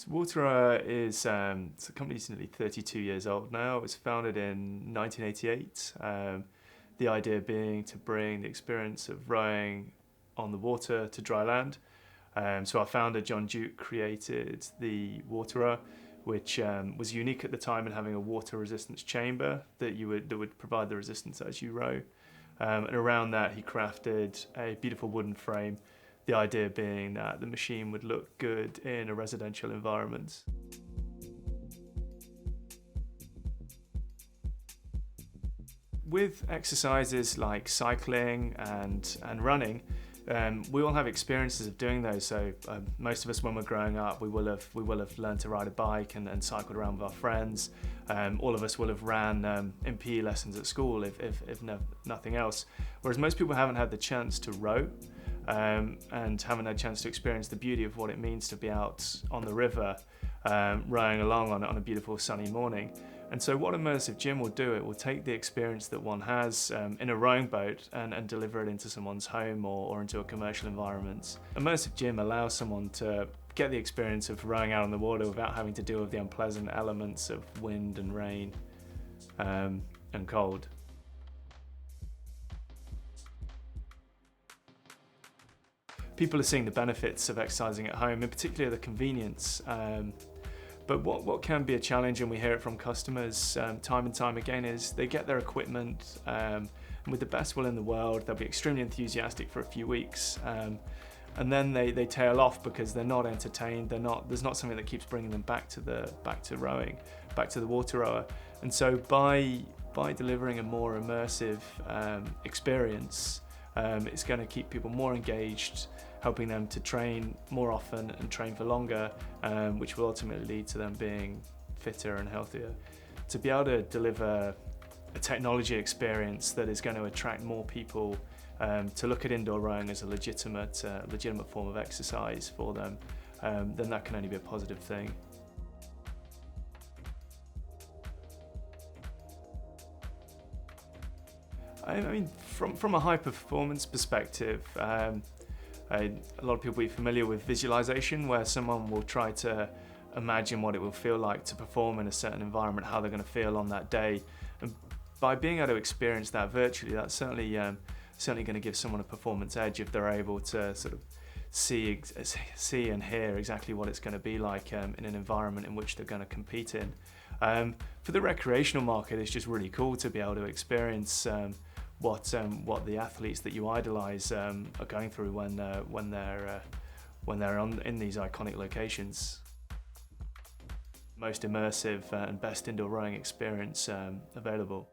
So WaterRower is it's a company that's nearly 32 years old now. It was founded in 1988. The idea being to bring the experience of rowing on the water to dry land. So our founder, John Duke, created the WaterRower, which was unique at the time in having a water resistance chamber that would provide the resistance as you row. And around that, he crafted a beautiful wooden frame. The idea being that the machine would look good in a residential environment. With exercises like cycling and running, we all have experiences of doing those. So most of us, when we're growing up, we will have learned to ride a bike and cycled around with our friends. All of us will have ran in PE lessons at school, if nothing else. Whereas most people haven't had the chance to row. And haven't had a chance to experience the beauty of what it means to be out on the river, rowing along on a beautiful sunny morning. And so what Immersive Gym will do, it will take the experience that one has in a rowing boat and deliver it into someone's home or into a commercial environment. Immersive Gym allows someone to get the experience of rowing out on the water without having to deal with the unpleasant elements of wind and rain and cold. People are seeing the benefits of exercising at home, in particular the convenience. But what can be a challenge, and we hear it from customers time and time again, is they get their equipment and with the best will in the world, they'll be extremely enthusiastic for a few weeks. And then they tail off because they're not entertained. There's not something that keeps bringing them back to rowing, back to the WaterRower. And so by delivering a more immersive experience, it's going to keep people more engaged, helping them to train more often and train for longer, which will ultimately lead to them being fitter and healthier. To be able to deliver a technology experience that is going to attract more people to look at indoor rowing as a legitimate form of exercise for them, then that can only be a positive thing. I mean, from a high performance perspective, a lot of people will be familiar with visualization, where someone will try to imagine what it will feel like to perform in a certain environment, how they're going to feel on that day. And by being able to experience that virtually, that's certainly going to give someone a performance edge if they're able to sort of see and hear exactly what it's going to be like in an environment in which they're going to compete in. For the recreational market, it's just really cool to be able to experience what the athletes that you idolize are going through when they're in these iconic locations. Most immersive and best indoor rowing experience available.